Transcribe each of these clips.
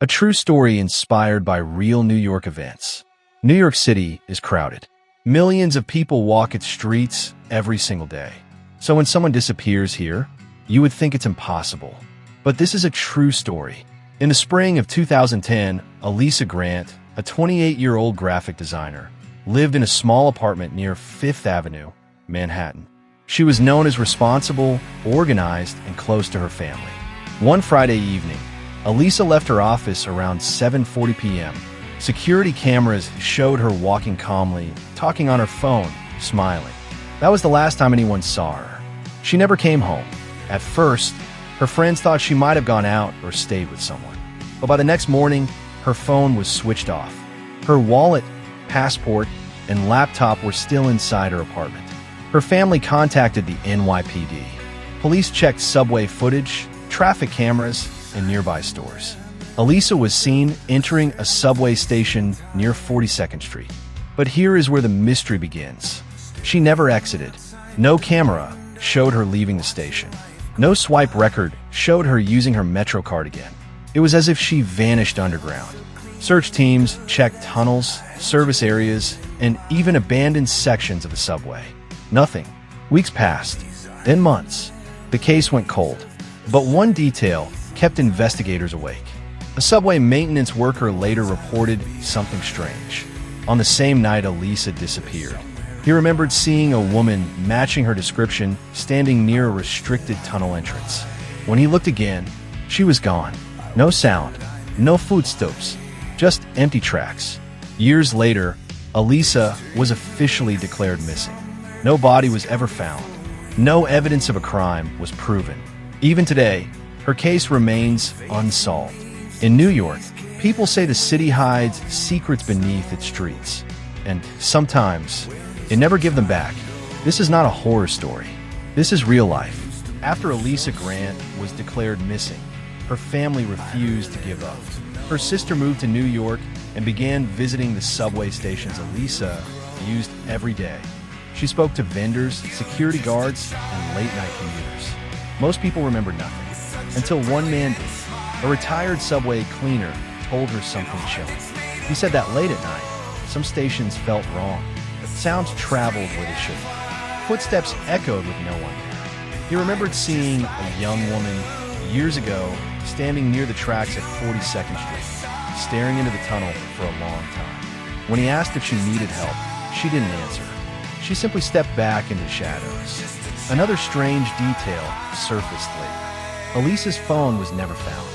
A true story inspired by real New York events. New York City is crowded. Millions of people walk its streets every single day. So when someone disappears here, you would think it's impossible. But this is a true story. In the spring of 2010, Elisa Grant, a 28-year-old graphic designer, lived in a small apartment near Fifth Avenue, Manhattan. She was known as responsible, organized, and close to her family. One Friday evening, Elisa left her office around 7:40 p.m. Security cameras showed her walking calmly, talking on her phone, smiling. That was the last time anyone saw her. She never came home. At first, her friends thought she might have gone out or stayed with someone. But by the next morning, her phone was switched off. Her wallet, passport, and laptop were still inside her apartment. Her family contacted the NYPD. Police checked subway footage, traffic cameras, and nearby stores. Elisa was seen entering a subway station near 42nd Street. But here is where the mystery begins. She never exited. No camera showed her leaving the station. No swipe record showed her using her Metro card again. It was as if she vanished underground. Search teams checked tunnels, service areas, and even abandoned sections of the subway. Nothing. Weeks passed, then months. The case went cold. But one detail kept investigators awake. A subway maintenance worker later reported something strange. On the same night Elisa disappeared, he remembered seeing a woman matching her description standing near a restricted tunnel entrance. When he looked again, she was gone. No sound, no footsteps, just empty tracks. Years later, Elisa was officially declared missing. No body was ever found. No evidence of a crime was proven. Even today, her case remains unsolved. In New York, people say the city hides secrets beneath its streets. And sometimes, it never gives them back. This is not a horror story. This is real life. After Elisa Grant was declared missing, her family refused to give up. Her sister moved to New York and began visiting the subway stations Elisa used every day. She spoke to vendors, security guards, and late-night commuters. Most people remembered nothing, until one man did. A retired subway cleaner told her something chilling. He said that late at night, some stations felt wrong. Sounds traveled where they shouldn't. Footsteps echoed with no one there. He remembered seeing a young woman years ago standing near the tracks at 42nd Street, staring into the tunnel for a long time. When he asked if she needed help, she didn't answer. She simply stepped back into the shadows. Another strange detail surfaced later. Elisa's phone was never found,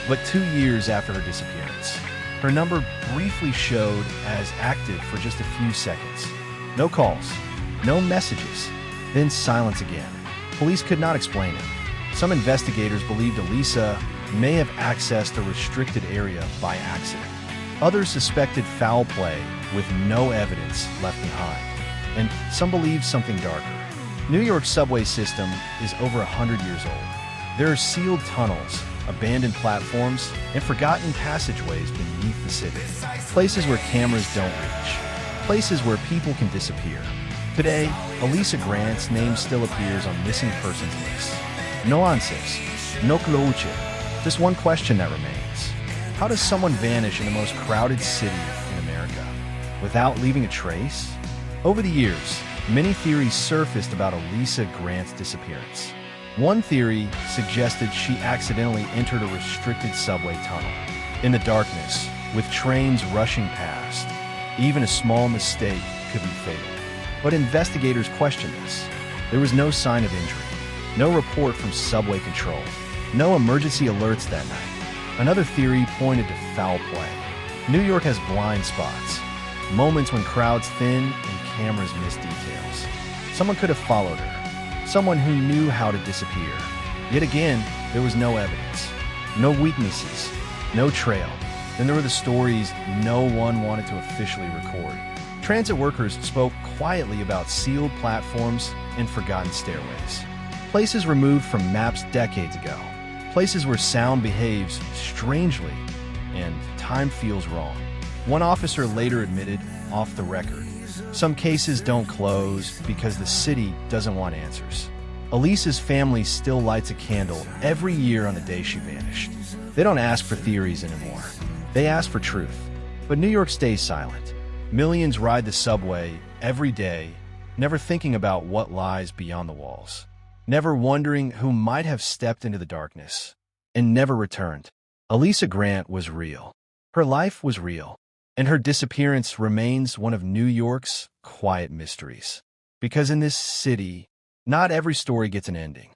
but 2 years after her disappearance, her number briefly showed as active for just a few seconds. No calls, no messages, then silence again. Police could not explain it. Some investigators believed Elisa may have accessed a restricted area by accident. Others suspected foul play with no evidence left behind. And some believed something darker. New York's subway system is over 100 years old. There are sealed tunnels, abandoned platforms, and forgotten passageways beneath the city. Places where cameras don't reach. Places where people can disappear. Today, Elisa Grant's name still appears on missing persons lists. No answers, no closure. Just one question that remains. How does someone vanish in the most crowded city in America without leaving a trace? Over the years, many theories surfaced about Elisa Grant's disappearance. One theory suggested she accidentally entered a restricted subway tunnel. In the darkness, with trains rushing past, even a small mistake could be fatal. But investigators questioned this. There was no sign of injury, no report from subway control, no emergency alerts that night. Another theory pointed to foul play. New York has blind spots, moments when crowds thin and cameras miss details. Someone could have followed her, someone who knew how to disappear. Yet again, there was no evidence, no weaknesses, no trail. Then there were the stories no one wanted to officially record. Transit workers spoke quietly about sealed platforms and forgotten stairways. Places removed from maps decades ago. Places where sound behaves strangely and time feels wrong. One officer later admitted, off the record, some cases don't close because the city doesn't want answers. Elisa's family still lights a candle every year on the day she vanished. They don't ask for theories anymore. They ask for truth. But New York stays silent. Millions ride the subway every day, never thinking about what lies beyond the walls, never wondering who might have stepped into the darkness and never returned. Elisa Grant was real. Her life was real, and her disappearance remains one of New York's quiet mysteries. Because in this city, not every story gets an ending.